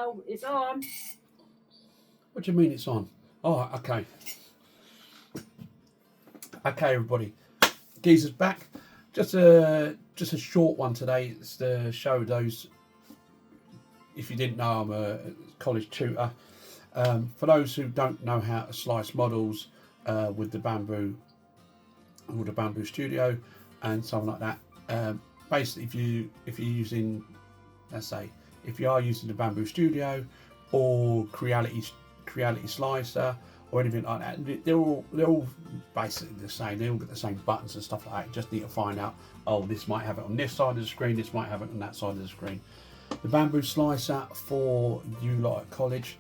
now. It's on. What do you mean it's on? Oh, okay. Okay, everybody. Geezer's back. Just a short one today. It's to show those. If you didn't know, I'm a college tutor. For those who don't know how to slice models with the Bambu or the Bambu Studio and something like that. Basically, if you're using, let's say, if you are using the Bambu Studio or Creality Slicer or anything like that, they're all basically the same. They all get the same buttons and stuff like that. You just need to find out, oh, this might have it on this side of the screen, this might have it on that side of the screen. The Bambu Slicer for you lot at college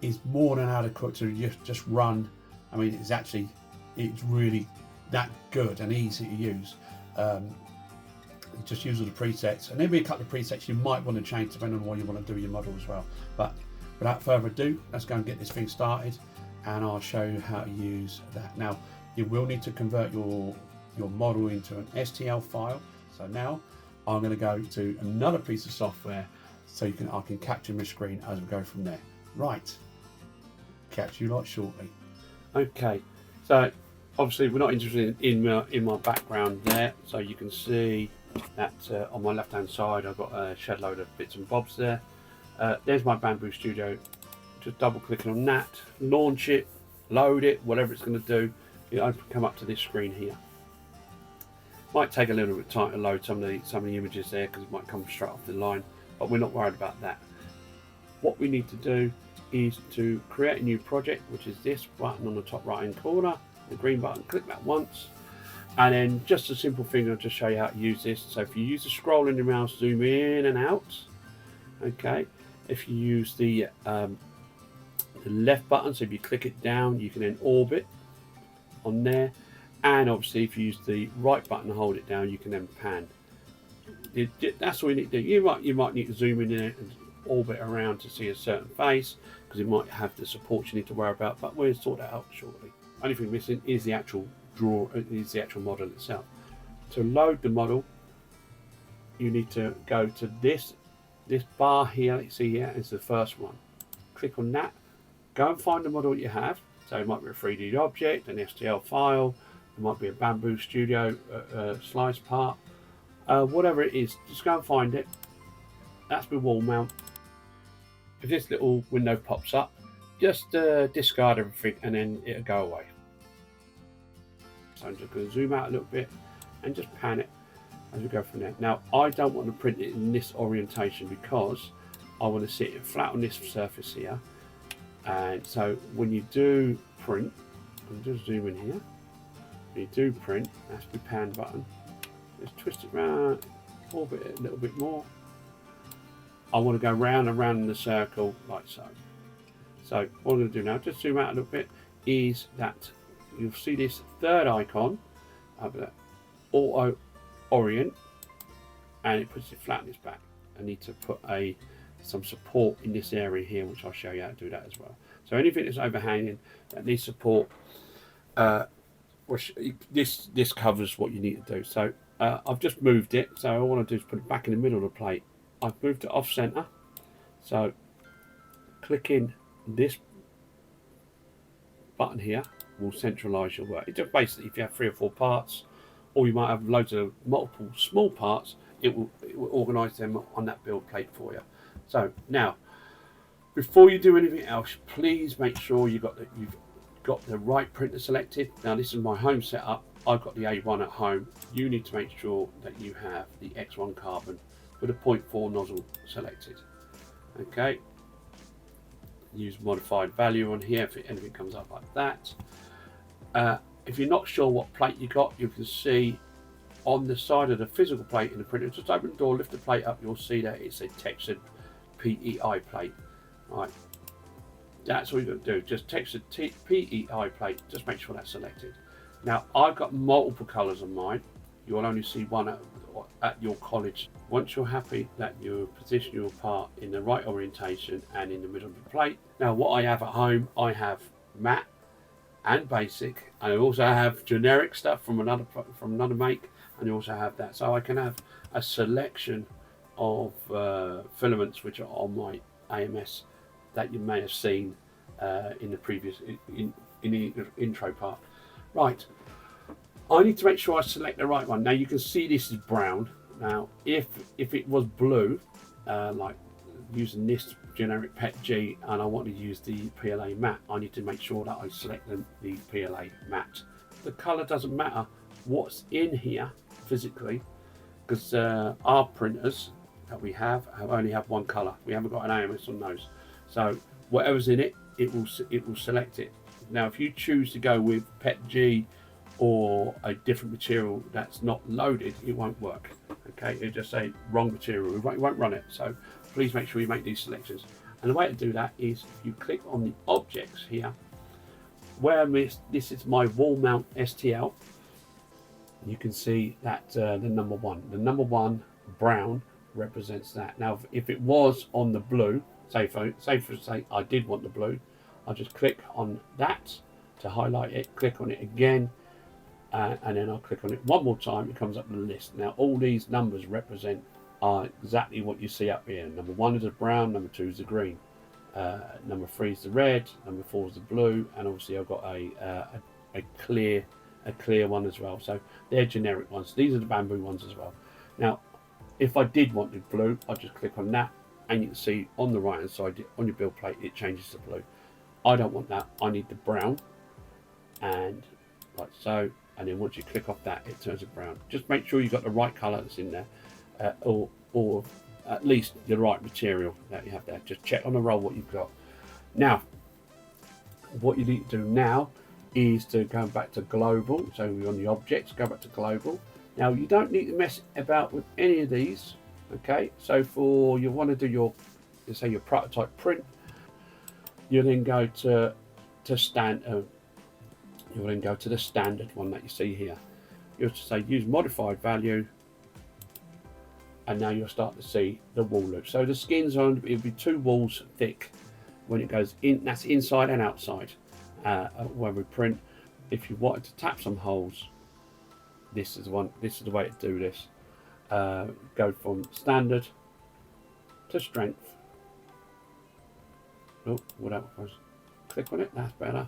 is more than adequate to just run. I mean, it's really that good and easy to use. Just use all the presets, and there'll be a couple of presets you might want to change depending on what you want to do with your model as well. But without further ado, let's go and get this thing started, and I'll show you how to use that. Now, you will need to convert your model into an STL file. So now I'm going to go to another piece of software so I can capture my screen as we go from there. Right, catch you lot shortly. Okay, so obviously we're not interested in my background there, so you can see that on my left hand side I've got a shed load of bits and bobs there. There's my Bambu Studio. Just double clicking on that, launch it, load it, whatever it's going to do. It'll come up to this screen here. Might take a little bit of time to load some of the images there because it might come straight off the line, but we're not worried about that. What we need to do is to create a new project, which is this button on the top right hand corner, the green button. Click that once, and then just a simple thing. I'll just show you how to use this. So if you use the scroll in your mouse, zoom in and out. Okay, if you use the left button, so if you click it down, you can then orbit on there. And obviously, if you use the right button and hold it down, you can then pan. That's all you need to do. You might need to zoom in there and orbit around to see a certain face because it might have the support you need to worry about. But we'll sort that out shortly. Only thing missing is the actual model itself. To load the model, you need to go to this bar here. You see here is the first one. Click on that. Go and find the model you have. So it might be a 3D object, an STL file. It might be a Bambu Studio slice part, whatever it is. Just go and find it. That's my wall mount. If this little window pops up, just discard everything and then it'll go away. So I'm just going to zoom out a little bit and just pan it as we go from there. Now, I don't want to print it in this orientation because I want to sit it flat on this surface here. And so when you do print, I'll just zoom in here. When you do print, that's the pan button. Just twist it around, orbit it a little bit more. I want to go round and round in the circle like so. So what I'm going to do now, just zoom out a little bit, is that you'll see this third icon up there, auto orient, and it puts it flat on its back. I need to put some support in this area here, which I'll show you how to do that as well. So anything that's overhanging that needs support, this covers what you need to do. So I've just moved it, so all I want to do is put it back in the middle of the plate. I've moved it off center, so clicking this button here will centralize your work. It just basically, if you have 3 or 4 parts, or you might have loads of multiple small parts, it will organize them on that build plate for you. So now, before you do anything else, please make sure you've got the right printer selected. Now this is my home setup. I've got the A1 at home. You need to make sure that you have the X1 carbon with a 0.4 nozzle selected. Okay. Use modified value on here if anything comes up like that. If you're not sure what plate you got, you can see on the side of the physical plate in the printer. Just open the door, lift the plate up. You'll see that it's a textured PEI plate. Right. That's all you've got to do. Just text the PEI plate. Just make sure that's selected. Now, I've got multiple colours on mine. You will only see one at your college. Once you're happy that you position your part in the right orientation and in the middle of the plate. Now, what I have at home, I have matte and basic. I also have generic stuff from another make, and you also have that. So I can have a selection of filaments which are on my AMS that you may have seen in the previous in the intro part. Right, I need to make sure I select the right one. Now you can see this is brown. Now if it was blue, like using this generic PETG, and I want to use the PLA matte, I need to make sure that I select the PLA matte. The colour doesn't matter what's in here physically, because our printers that we have only have one colour. We haven't got an AMS on those, so whatever's in it, it will select it. Now if you choose to go with PETG or a different material that's not loaded, it won't work. Okay, it'll just say wrong material, it won't run it. So please make sure you make these selections. And the way to do that is if you click on the objects here, where this is my wall mount STL, you can see that the number one brown represents that. Now if it was on the blue, say I did want the blue, I'll just click on that to highlight it, click on it again, and then I'll click on it one more time. It comes up with a list. Now all these numbers represent exactly what you see up here. Number 1 is the brown, number 2 is the green, number 3 is the red, number 4 is the blue, and obviously I've got a clear one as well. So they're generic ones. These are the Bambu ones as well. Now if I did want the blue, I'll just click on that, and you can see on the right hand side on your build plate it changes to blue. I don't want that, I need the brown, and like so, and then once you click off that, it turns to brown. Just make sure you've got the right colour that's in there, or at least the right material that you have there. Just check on the roll what you've got. Now what you need to do now is to go back to global. So we're on the objects, go back to global. Now you don't need to mess about with any of these. Okay, so for you want to do your, let's say your prototype print, you then go to you'll then go to the standard one that you see here. You'll say use modified value, and now you'll start to see the wall loop. So the skin's on, it'll be 2 walls thick when it goes in. That's inside and outside. When we print, if you wanted to tap some holes, this is the way to do this. Go from standard to strength. Oh, whatever. Click on it, that's better.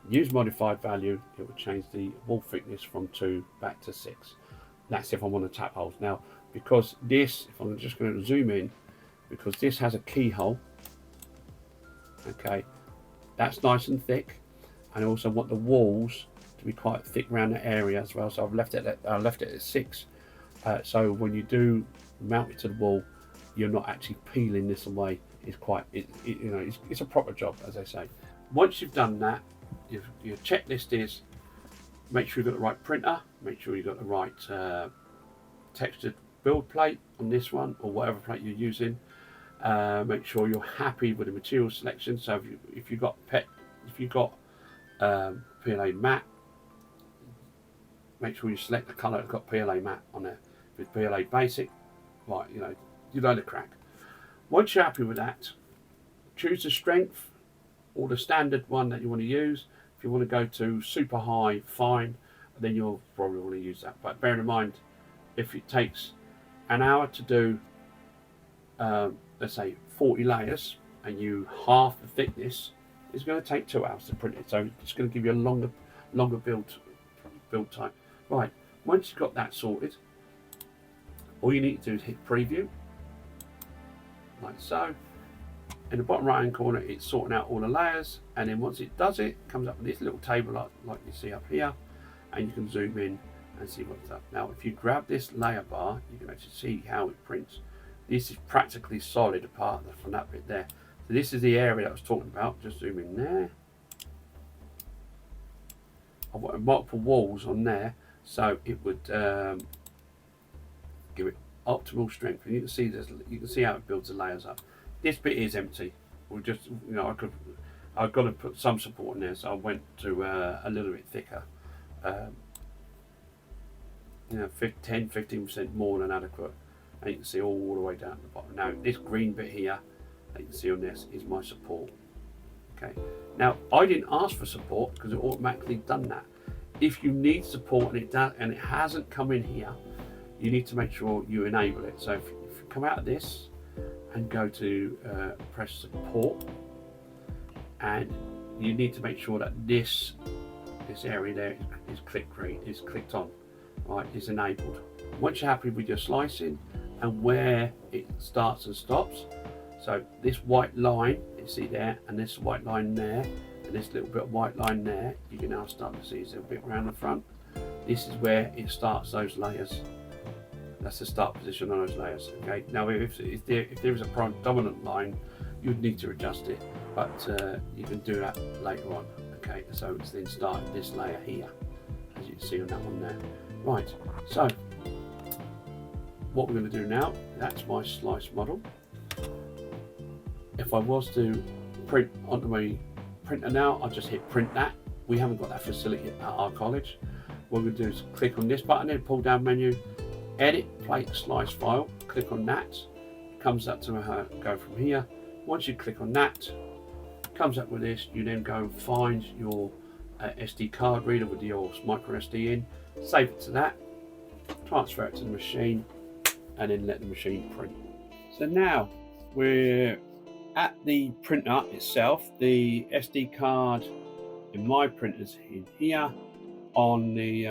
Use modified value, it will change the wall thickness from 2 back to 6. That's if I want to tap holes. Now, because this, if I'm just going to zoom in, because this has a keyhole, okay, that's nice and thick, and I also want the walls to be quite thick around the area as well. So I've left it at 6. So when you do mount it to the wall, you're not actually peeling this away. It's quite, it's a proper job, as I say. Once you've done that, your checklist is make sure you've got the right printer, make sure you've got the right textured build plate on this one or whatever plate you're using. Make sure you're happy with the material selection. So if you've got PLA matte, make sure you select the colour that's got PLA matte on there. If it's PLA basic, right, you know the crack. Once you're happy with that, choose the strength or the standard one that you want to use. If you want to go to super high, fine, then you'll probably want to use that. But bear in mind, if it takes an hour to do, let's say 40 layers, and you half the thickness, it's going to take 2 hours to print it. So it's going to give you a longer build time. Right, once you've got that sorted, all you need to do is hit preview, like so. In the bottom right hand corner, it's sorting out all the layers, and then once it does it comes up with this little table like you see up here, and you can zoom in and see what's up. Now if you grab this layer bar, you can actually see how it prints. This is practically solid apart from that bit there. So this is the area I was talking about. Just zoom in there. I've got multiple walls on there, so it would give it optimal strength, and you can see how it builds the layers up. This bit is empty. We'll just, I've got to put some support in there, so I went to a little bit thicker. 10-15% more than adequate, and you can see all the way down at the bottom. Now this green bit here that you can see on this is my support. Okay, now I didn't ask for support because it automatically done that. If you need support and it hasn't come in here, you need to make sure you enable it. So if you come out of this and go to press support, and you need to make sure that this area there is clicked on, right, is enabled. Once you're happy with your slicing and where it starts and stops, so this white line you see there, and this white line there, and this little bit of white line there, you can now start to see it's a bit around the front. This is where it starts those layers. That's the start position on those layers. Okay. Now, if there is a predominant line, you'd need to adjust it, but you can do that later on. Okay. So it's then started this layer here, as you can see on that one there. Right. So what we're going to do now, that's my slice model. If I was to print onto my printer now, I'll just hit print that. We haven't got that facility at our college. What we're going to do is click on this button here, pull down menu, edit plate slice file, click on that. It comes up to go from here. Once you click on that, it comes up with this. You then go and find your SD card reader with your micro SD in, save it to that, transfer it to the machine, and then let the machine print. So now we're at the printer itself. The SD card in my printer's in here on the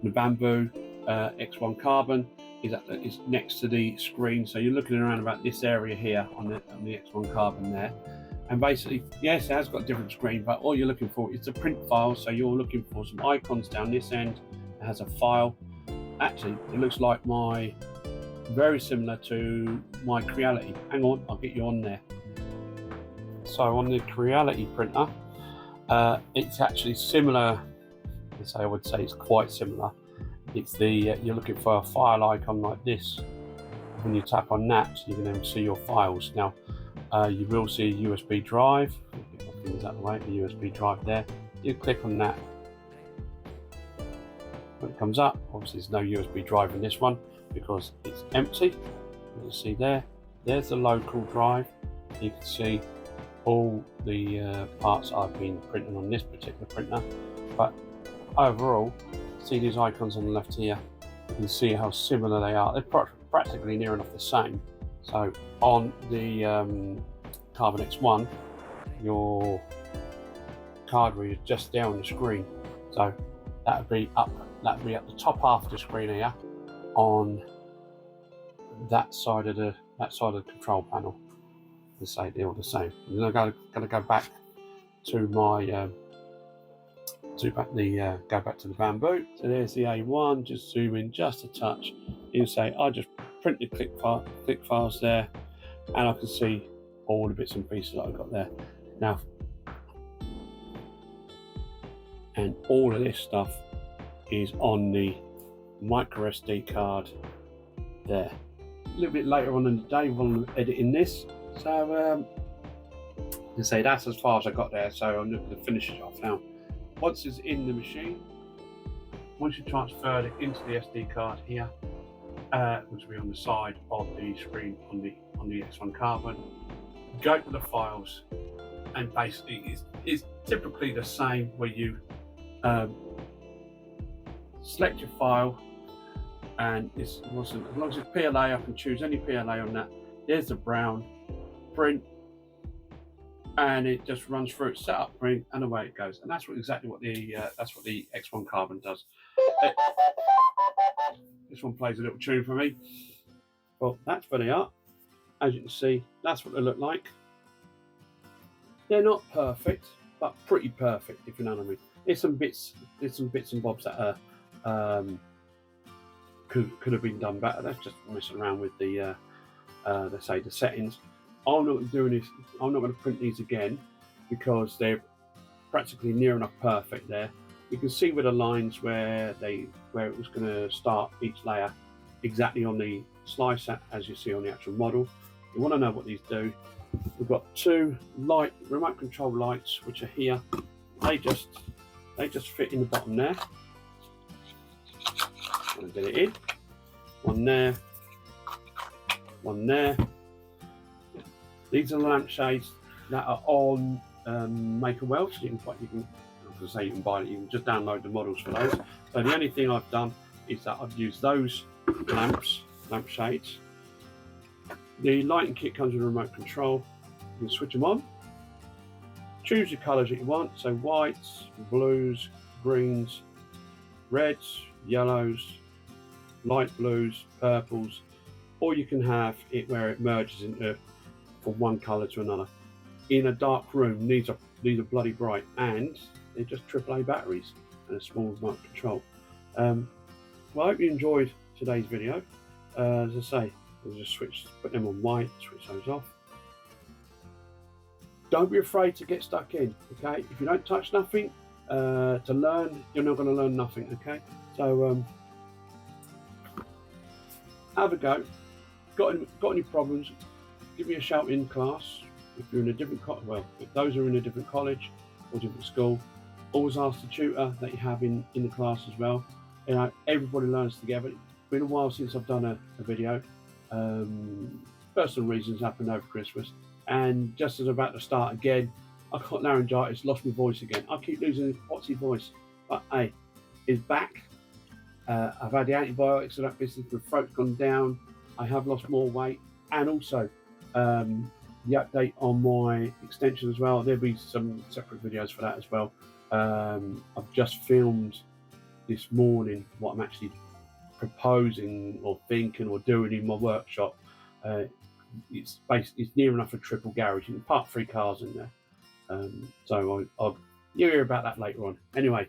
Bambu X1 Carbon is next to the screen. So you're looking around about this area here on the X1 Carbon there. And basically, yes, it has got a different screen, but all you're looking for is a print file. So you're looking for some icons down this end. It has a file. Actually, it looks like very similar to my Creality. Hang on, I'll get you on there. So on the Creality printer, it's actually similar. I would say it's quite similar. It's the you're looking for a file icon like this. When you tap on that, you can then see your files. Now, you will see a USB drive. Things that way, the USB drive there. You click on that. When it comes up, obviously there's no USB drive in this one because it's empty. You can see there's the local drive. You can see all the parts I've been printing on this particular printer, but overall, see these icons on the left here, you can see how similar they are. They're practically near enough the same. So on the Carbon X1, your card reader is just there on the screen, so that would be up the top half of the screen here on that side of the control panel. To say they're all the same. And then I'm going to go back to my go back to the Bambu. So there's the A1. Just zoom in just a touch. You say I just print the click files there, and I can see all the bits and pieces that I've got there now. And all of this stuff is on the micro SD card there. A little bit later on in the day, while I'm editing this. So, to say that's as far as I got there. So I'm looking to finish it off now. Once it's in the machine, once you transfer it into the SD card here, which will be on the side of the screen on the X1 Carbon, go to the files, and basically it's typically the same where you select your file, and as long as it's PLA, I can choose any PLA on that. There's the brown. Print, and it just runs through its setup print, and away it goes. And that's exactly what the X1 Carbon does. This one plays a little tune for me. Well, that's where they are. As you can see, that's what they look like. They're not perfect, but pretty perfect, if you know what I mean. There's some bits and bobs that are could have been done better. That's just messing around with the let's say the settings. I'm not doing this. I'm not going to print these again because they're practically near enough perfect there. You can see with the lines where it was going to start each layer exactly on the slicer, as you see on the actual model. You want to know what these do. We've got two remote control lights which are here. They just fit in the bottom there. I'm going to get it in. One there. One there. These are the lampshades that are on Maker Welch. You can buy it. You can just download the models for those. So the only thing I've done is that I've used those lampshades The lighting kit comes with a remote control. You can switch them on. Choose the colours that you want, so whites, blues, greens, reds, yellows, light blues, purples, or you can have it where it merges into from one colour to another. In a dark room, these are bloody bright, and they're just AAA batteries and a small remote control. Well, I hope you enjoyed today's video. As I say, we'll just put them on white, switch those off. Don't be afraid to get stuck in, okay? If you don't touch nothing to learn, you're not going to learn nothing, okay? So have a go. Got any problems, give me a shout in class. If you're in a different if those are in a different college or different school, always ask the tutor that you have in the class as well. You know, everybody learns together. It's been a while since I've done a video. Personal reasons happened over Christmas, and just as I'm about to start again, I got laryngitis, lost my voice again. I keep losing Potsy voice, but hey, it's back. I've had the antibiotics and that business. My throat's gone down. I have lost more weight, and also the update on my extension as well. There'll be some separate videos for that as well. I've just filmed this morning what I'm actually proposing or thinking or doing in my workshop. It's near enough a triple garage. You can park 3 cars in there. So you'll hear about that later on. Anyway,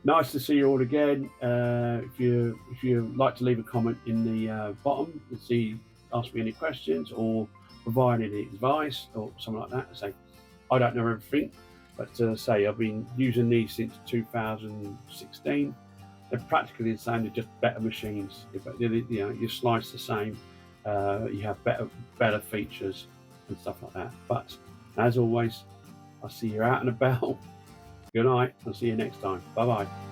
nice to see you all again. If you like to leave a comment in the bottom and ask me any questions or provide any advice or something like that. Say I don't know everything, but say I've been using these since 2016. They're practically the same. They're just better machines. You slice the same. You have better features and stuff like that. But as always, I'll see you out and about. Good night. I'll see you next time. Bye bye.